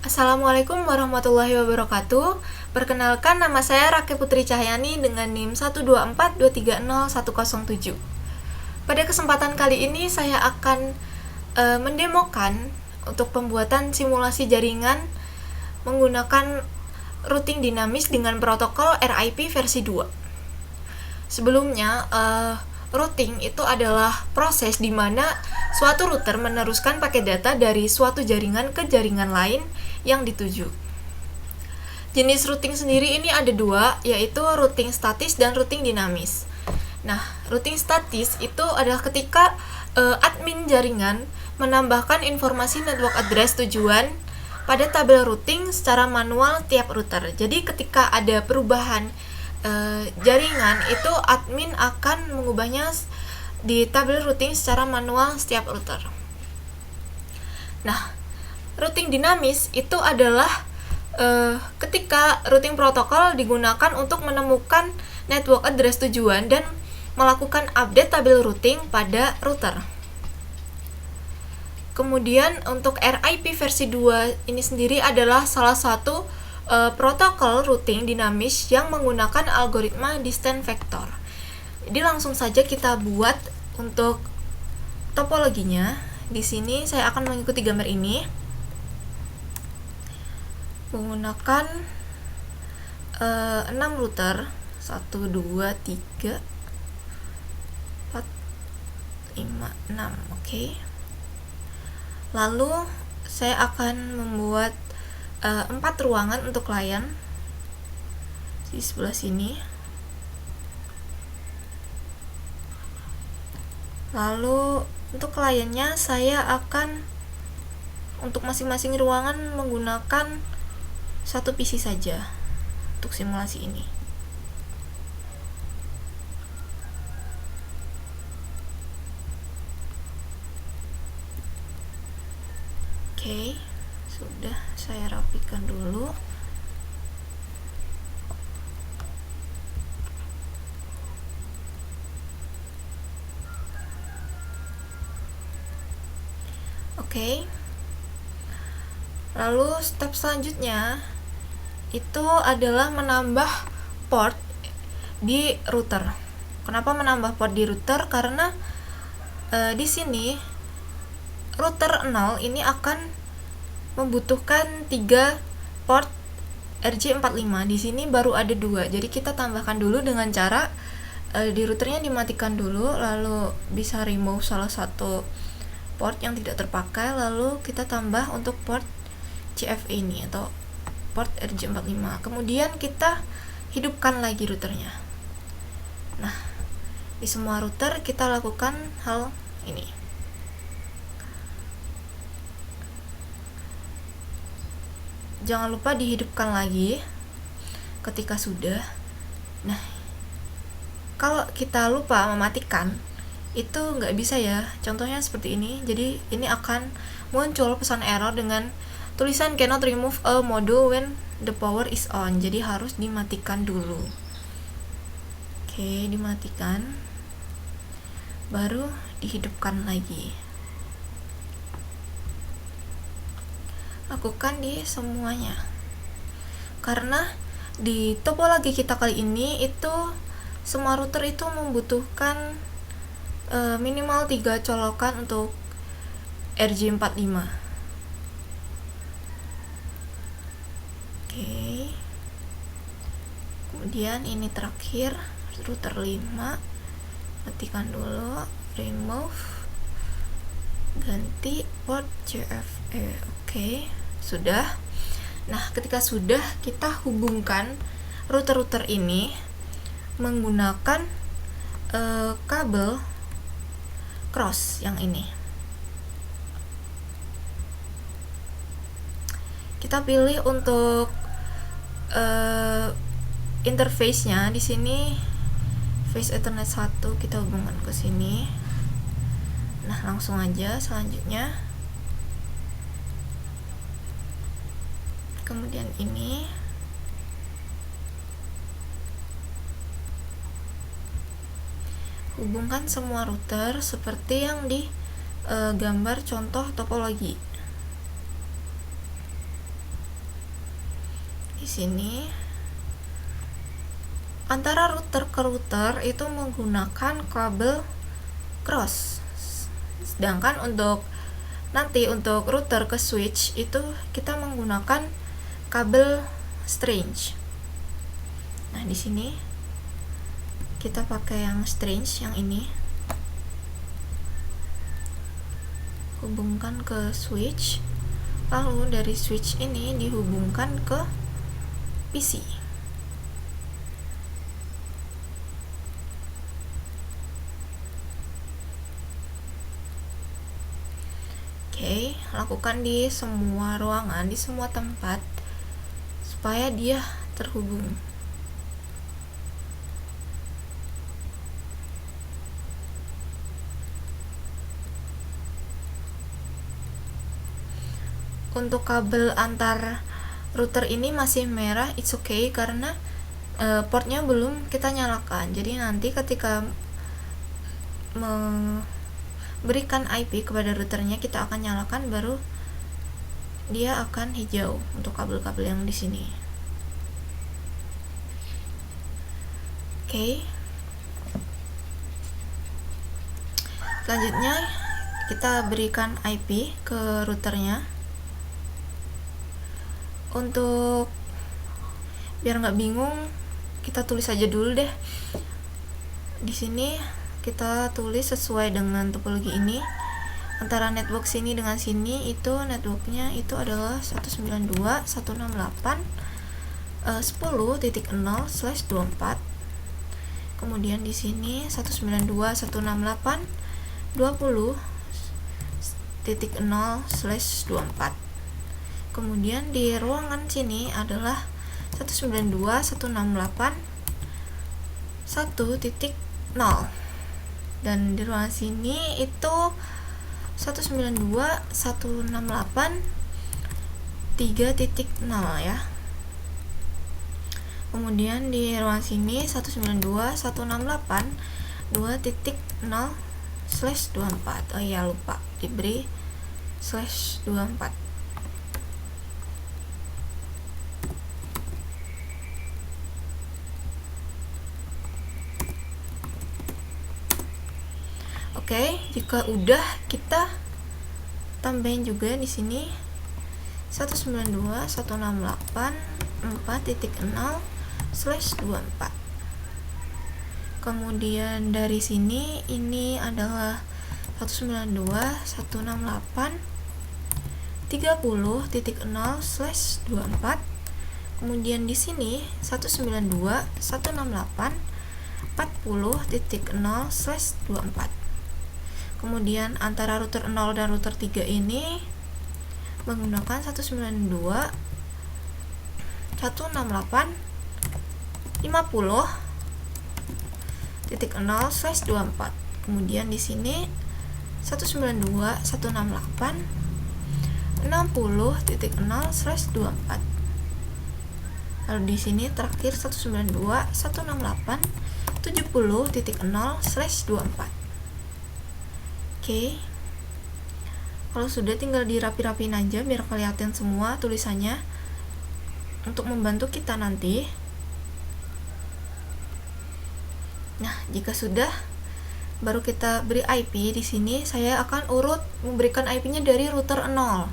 Assalamualaikum warahmatullahi wabarakatuh. Perkenalkan, nama saya Rake Putri Cahyani dengan NIM 124230107. Pada kesempatan kali ini saya akan mendemokan untuk pembuatan simulasi jaringan menggunakan routing dinamis dengan protokol RIP versi 2. Sebelumnya, routing itu adalah proses di mana suatu router meneruskan paket data dari suatu jaringan ke jaringan lain yang dituju. Jenis routing sendiri ini ada dua, yaitu routing statis dan routing dinamis. Nah, routing statis itu adalah ketika admin jaringan menambahkan informasi network address tujuan pada tabel routing secara manual tiap router. Jadi ketika ada perubahan jaringan, itu admin akan mengubahnya di tabel routing secara manual setiap router. Nah, routing dinamis itu adalah ketika routing protokol digunakan untuk menemukan network address tujuan dan melakukan update tabel routing pada router. Kemudian untuk RIP versi 2 ini sendiri adalah salah satu protokol routing dinamis yang menggunakan algoritma distant vector. Jadi langsung saja kita buat untuk topologinya. Di sini saya akan mengikuti gambar ini menggunakan 6 router 1, 2, 3, 4, 5, 6. Oke. Lalu saya akan membuat 4 ruangan untuk klien di sebelah sini. Lalu untuk kliennya saya akan untuk masing-masing ruangan menggunakan satu PC saja untuk simulasi ini. Oke, sudah saya rapikan dulu. Oke. Lalu step selanjutnya itu adalah menambah port di router. Kenapa menambah port di router? Karena di sini router 0 ini akan membutuhkan 3 port RJ45. Di sini baru ada 2. Jadi kita tambahkan dulu dengan cara di routernya dimatikan dulu, lalu bisa remove salah satu port yang tidak terpakai, lalu kita tambah untuk port CFA ini atau port RJ45. Kemudian kita hidupkan lagi routernya. Nah, di semua router kita lakukan hal ini. Jangan lupa dihidupkan lagi ketika sudah. Nah, kalau kita lupa mematikan, itu nggak bisa ya. Contohnya seperti ini. Jadi ini akan muncul pesan error dengan tulisan cannot remove a module when the power is on. Jadi harus dimatikan dulu. Oke, dimatikan, baru dihidupkan lagi. Lakukan di semuanya. Karena di topologi kita kali ini itu semua router itu membutuhkan minimal 3 colokan untuk RJ45. Oke. Kemudian ini terakhir router 5. Matikan dulu, remove, ganti port CFE. Oke, sudah. Nah, ketika sudah, kita hubungkan router-router ini menggunakan kabel cross yang ini. Kita pilih untuk interface-nya. Di sini face Ethernet 1 kita hubungkan ke sini. Nah, langsung aja selanjutnya. Kemudian ini. Hubungkan semua router seperti yang di gambar contoh topologi. Di sini antara router ke router itu menggunakan kabel cross, sedangkan untuk router ke switch itu kita menggunakan kabel strange. Nah, di sini kita pakai yang strange, yang ini, hubungkan ke switch, lalu dari switch ini dihubungkan ke PC. Oke, lakukan di semua ruangan, di semua tempat supaya dia terhubung. Untuk kabel antar router ini masih merah, it's okay karena portnya belum kita nyalakan. Jadi nanti ketika memberikan IP kepada routernya, kita akan nyalakan, baru dia akan hijau untuk kabel-kabel yang di sini. Oke. Selanjutnya kita berikan IP ke routernya. Untuk biar nggak bingung, kita tulis aja dulu deh. Di sini kita tulis sesuai dengan topologi ini. Antara network sini dengan sini itu networknya itu adalah 192.168.10.0/24. Kemudian di sini 192.168.20.0/24. Kemudian di ruangan sini adalah 192.168.1.0, dan di ruangan sini itu 192.168.3.0 ya. Kemudian di ruangan sini 192.168.2.0/24. Oh iya, lupa diberi /24. Oke, jika udah, kita tambahin juga di sini 192.168.4.0/24. Kemudian dari sini ini adalah 192.168.30.0/24. Kemudian di sini 192.168.40.0/24. Kemudian antara router 0 dan router 3 ini menggunakan 192.168.50.0/24. Kemudian di sini 192.168.60.0/24. Lalu di sini terakhir 192.168.70.0/24. Oke. Kalau sudah, tinggal dirapi-rapiin aja biar kelihatan semua tulisannya untuk membantu kita nanti. Nah, jika sudah, baru kita beri IP. Di sini saya akan urut memberikan IP-nya dari router 0.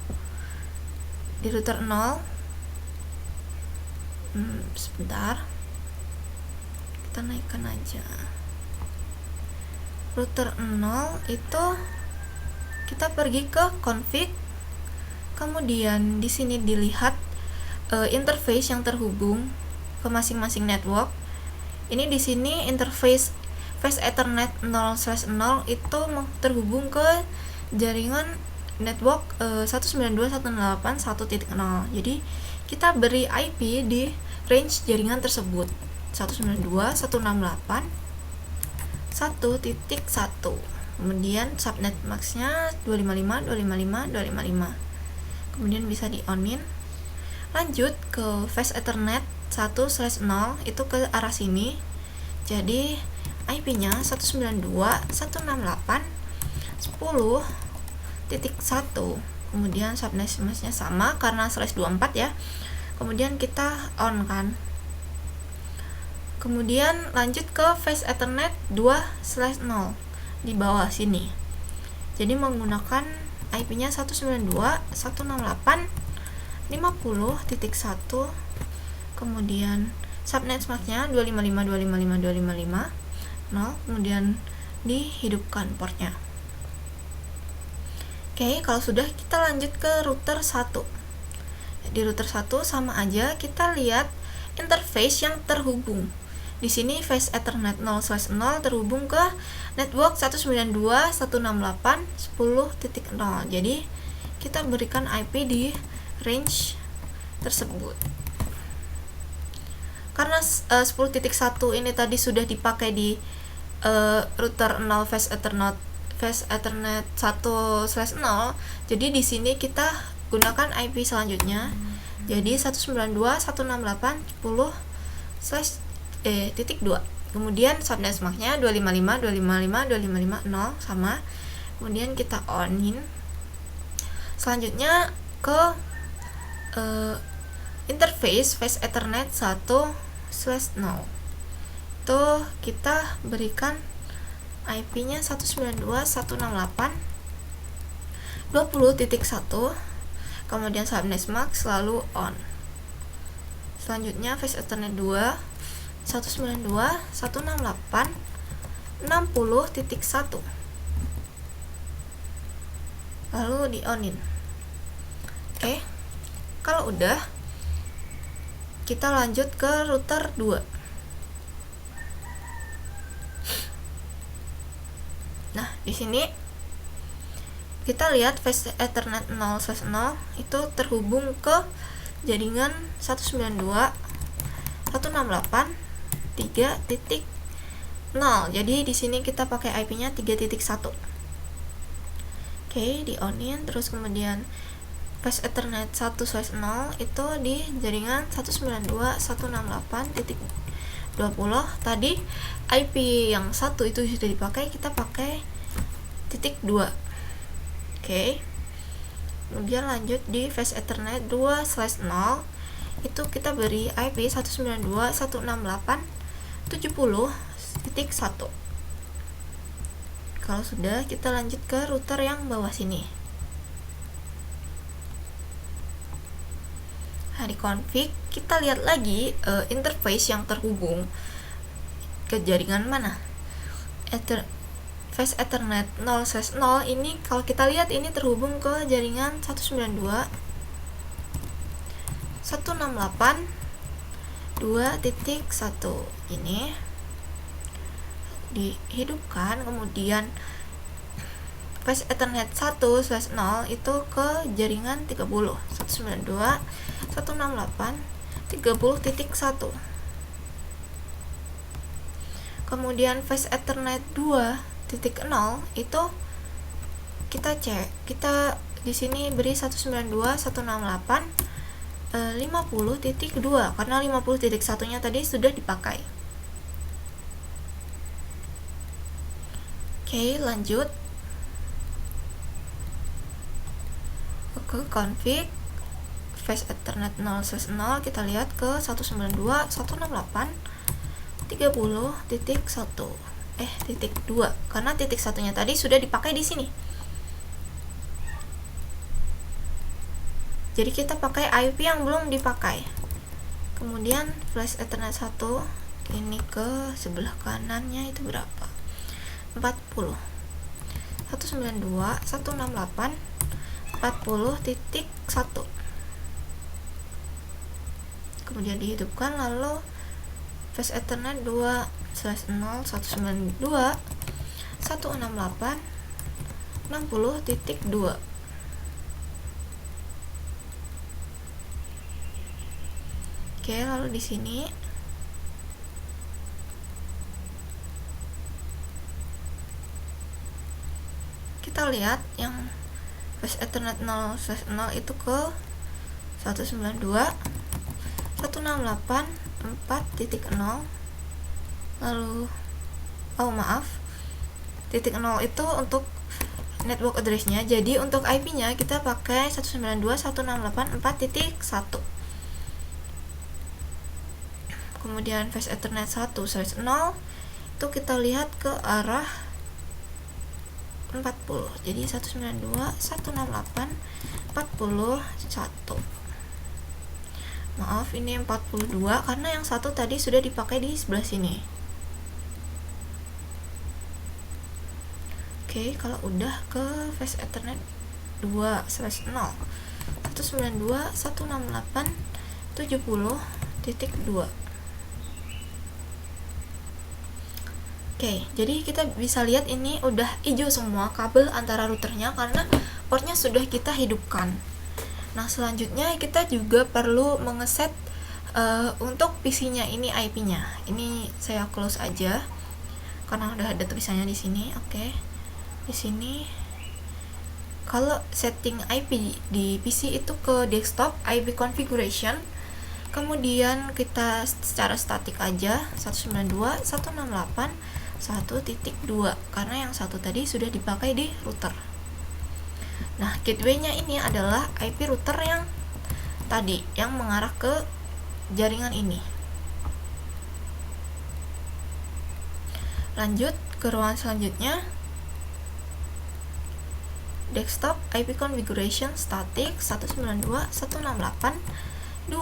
Di router 0, sebentar, kita naikkan aja. Router 0 itu kita pergi ke config, kemudian di sini dilihat interface yang terhubung ke masing-masing network. Ini di sini interface Fast Ethernet 0/0 itu terhubung ke jaringan network 192.168.1.0. Jadi kita beri IP di range jaringan tersebut 192.168.1.1. Kemudian subnet maxnya 255.255.255. Kemudian bisa di onin. Lanjut ke Fast Ethernet 1/0 itu ke arah sini. Jadi IP-nya 192.168.10.1. Kemudian subnet maxnya sama karena /24 ya. kemudian kita on kan. Kemudian lanjut ke face Ethernet 2/0 di bawah sini. Jadi menggunakan IP-nya 192.168.50.1, kemudian subnet MAC-nya 255.255.255.0, kemudian dihidupkan portnya. Oke, kalau sudah kita lanjut ke router 1. Di router 1 sama aja, kita lihat interface yang terhubung. Di sini face Ethernet 0/0 terhubung ke network 192.168.10.0. Jadi kita berikan IP di range tersebut. Karena 10.1 ini tadi sudah dipakai di router 0 face Ethernet 1/0, jadi di sini kita gunakan IP selanjutnya. Jadi 192.168.10/2. Kemudian subnet MAC-nya 255.255.255.0 sama. Kemudian kita onin. Selanjutnya ke interface face Ethernet 1/0. Itu kita berikan IP-nya 192.168.20.1. Kemudian subnet MAC selalu on. Selanjutnya face Ethernet 2 192.168.60.1, lalu di onin. Oke, kalau udah, kita lanjut ke router 2. Nah, di sini kita lihat face Ethernet 0/0 itu terhubung ke jaringan 192.168.3.0. Jadi di sini kita pakai IP-nya 3.1. Oke, di onin. Terus kemudian face Ethernet 1/0 itu di jaringan 192.168.20. Tadi IP yang satu itu sudah dipakai, kita pakai titik 2. Oke. Kemudian lanjut di face Ethernet 2/0, itu kita beri IP 192.168.70.1. Kalau sudah, kita lanjut ke router yang bawah sini. Nah, di config kita lihat lagi interface yang terhubung ke jaringan mana. Face Ethernet 0/0 ini kalau kita lihat ini terhubung ke jaringan 192.168.2.1. Ini dihidupkan. Kemudian face Ethernet 1/0 itu ke jaringan 30 192.168.30.1. Kemudian face Ethernet 2.0 itu kita cek, kita di sini beri 192.168.50.2 karena 50.1-nya tadi sudah dipakai. Oke, lanjut ke config face Ethernet 0/0, kita lihat ke 192.168.30.1 karena titik satunya tadi sudah dipakai di sini. Jadi kita pakai IP yang belum dipakai. Kemudian flash Ethernet 1 ini ke sebelah kanannya itu berapa? 40. 192.168.40.1. Kemudian dihidupkan, lalu face Ethernet 2/0 192.168.60.2. Oke, lalu di sini kita lihat yang face Ethernet 0/0 itu ke 192.168.4.0, lalu titik 0 itu untuk network address-nya. Jadi untuk IP-nya kita pakai 192.168.4.1. kemudian fast Ethernet 1 slash 0 itu kita lihat ke arah 40, jadi 192.168.41. Maaf, ini 42 karena yang satu tadi sudah dipakai di sebelah sini. Oke, kalau udah ke fast Ethernet 2 slash 0 192.168.70.2. Oke, jadi kita bisa lihat ini udah hijau semua kabel antara routernya karena portnya sudah kita hidupkan. Nah, selanjutnya kita juga perlu mengeset untuk PC-nya ini IP-nya. Ini saya close aja karena udah ada tulisannya di sini. Oke. Di sini kalau setting IP di PC itu ke desktop IP configuration, kemudian kita secara statik aja 192.168.1.2 karena yang satu tadi sudah dipakai di router. Nah, gateway-nya ini adalah IP router yang tadi yang mengarah ke jaringan ini. Lanjut ke ruangan selanjutnya, desktop IP configuration static 192.168.2.1,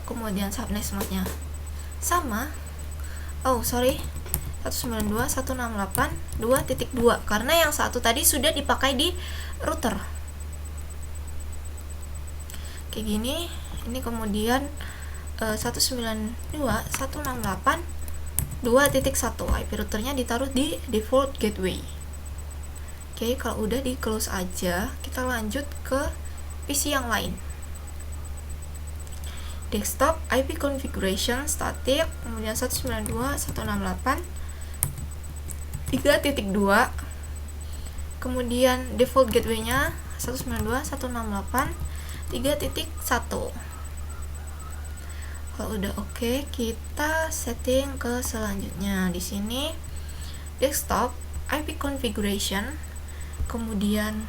kemudian subnet slotnya sama. 192.168.2.2 karena yang satu tadi sudah dipakai di router. Kayak gini. Ini kemudian 192.168.2.1 IP routernya ditaruh di default gateway. Oke, kalau udah di close aja, kita lanjut ke PC yang lain. Desktop IP configuration static, kemudian 192.168.3.2, kemudian default gateway-nya 192.168.3.1. Kalau udah oke, kita setting ke selanjutnya. Di sini desktop IP configuration, kemudian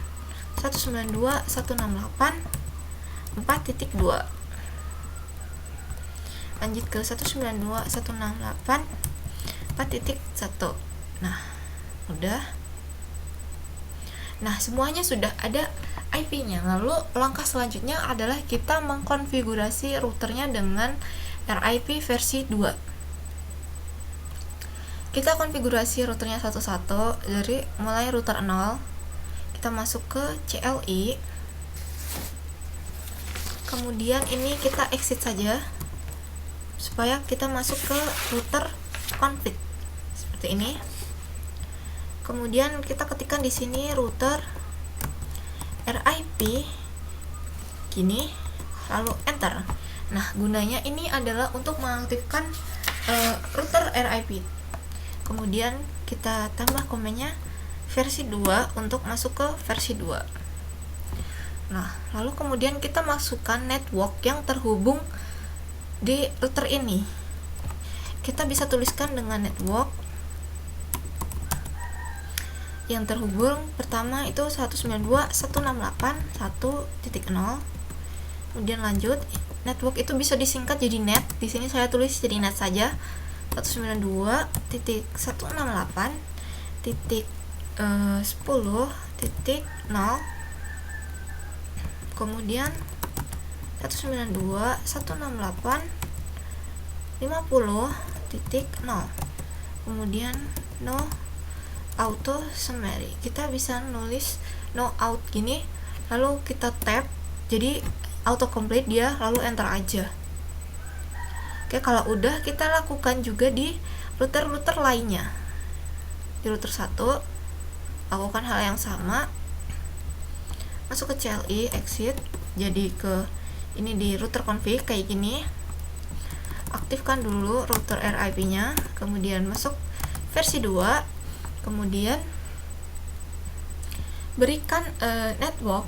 192.168.4.2. Lanjut ke 192.168.4.1. Nah, udah. Nah, semuanya sudah ada IP-nya. Lalu langkah selanjutnya adalah kita mengkonfigurasi routernya dengan RIP versi 2. Kita konfigurasi routernya satu-satu dari mulai router 0. Kita masuk ke CLI. Kemudian ini kita exit saja supaya kita masuk ke router config seperti ini. Kemudian kita ketikkan di sini router RIP gini, lalu enter. Nah, gunanya ini adalah untuk mengaktifkan router RIP. Kemudian kita tambah komennya versi 2 untuk masuk ke versi 2. Nah, lalu kemudian kita masukkan network yang terhubung di router ini. Kita bisa tuliskan dengan network yang terhubung pertama itu 192.168.1.0. Kemudian lanjut, network itu bisa disingkat jadi net. Di sini saya tulis jadi net saja. 192.168.10.0. Kemudian 192.168.50.0. Kemudian no auto summary. Kita bisa nulis no out gini, lalu kita tab jadi auto complete dia, lalu enter aja. Oke, kalau udah kita lakukan juga di router-router lainnya. Di router 1 lakukan hal yang sama. Masuk ke CLI, exit, jadi ke ini di router config kayak gini. Aktifkan dulu router RIP-nya, kemudian masuk versi 2. Kemudian berikan network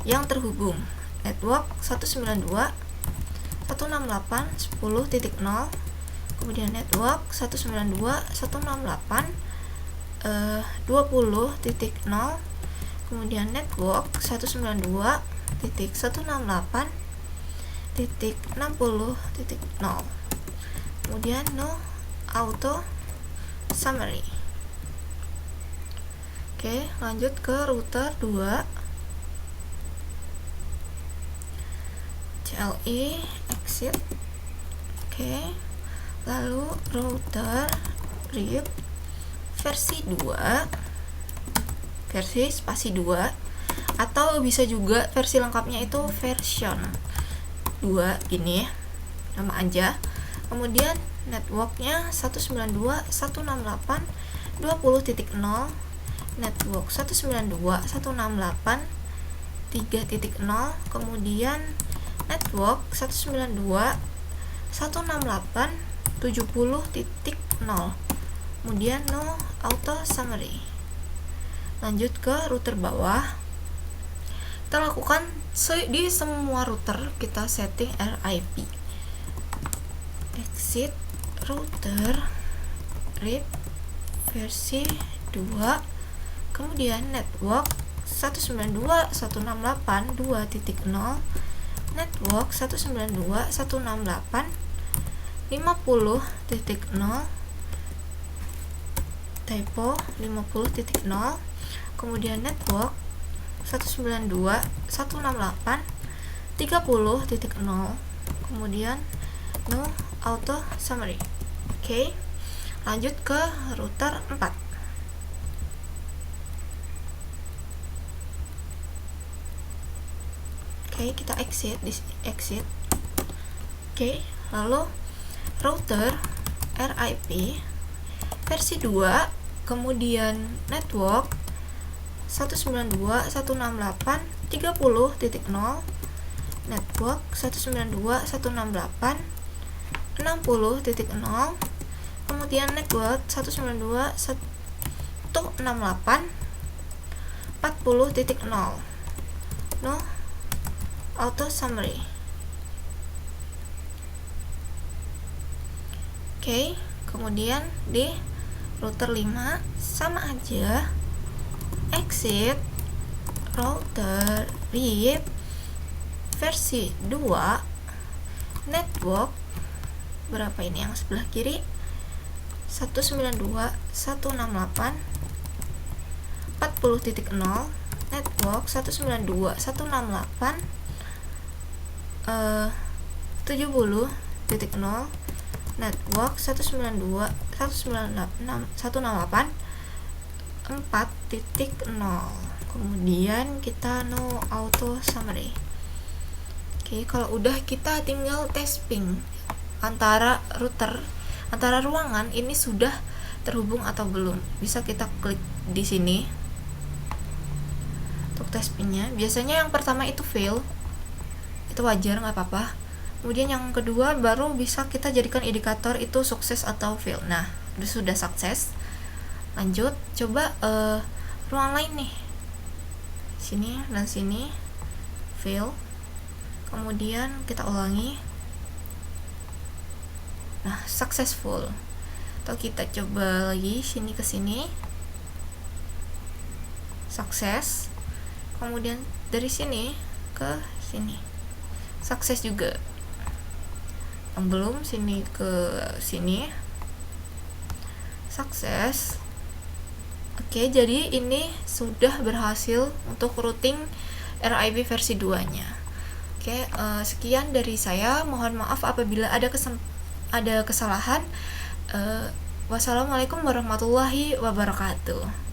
yang terhubung, network 192.168.10.0, kemudian network 192.168.20.0, kemudian network 192.168.50.0. kemudian no auto summary. Oke, lanjut ke router 2, CLI exit. Oke, lalu router RIP versi 2, versi spasi 2, atau bisa juga versi lengkapnya itu version 2 ini nama aja. Kemudian networknya 192.168.20.0, network 192.168.3.0, kemudian network 192.168.70.0, kemudian no auto summary. Lanjut ke router bawah, kita lakukan di semua router, kita setting RIP. Exit router RIP versi 2, kemudian network 192.168.2.0, network 192.168.50.0, typo 50.0, kemudian network 192.168.30.0, kemudian no auto summary. Oke, lanjut ke router 4. Oke, kita exit. Oke, lalu router RIP versi 2, kemudian network 192.168.30.0, network 192.168.60.0, kemudian network 192.168.40.0, no auto summary. Oke, kemudian di router 5 sama aja, exit router RIP versi 2, network berapa ini yang sebelah kiri, 192.168.40.0, network 192.168.70.0, network 192.168.4.0, kemudian kita no auto summary. Oke, kalau udah kita tinggal tes ping antara ruangan ini sudah terhubung atau belum. Bisa kita klik di sini untuk tes pingnya. Biasanya yang pertama itu fail, itu wajar, nggak apa-apa. Kemudian yang kedua baru bisa kita jadikan indikator itu sukses atau fail. Nah, sudah sukses. Lanjut, coba ruang lain nih, sini dan sini fail, kemudian kita ulangi. Nah, successful. Atau kita coba lagi sini ke sini, sukses. Kemudian dari sini ke sini, sukses juga. Yang belum, sini ke sini, sukses. Oke, jadi ini sudah berhasil untuk routing RIP versi 2 nya. Oke, sekian dari saya. Mohon maaf apabila ada kesalahan. Wassalamualaikum warahmatullahi wabarakatuh.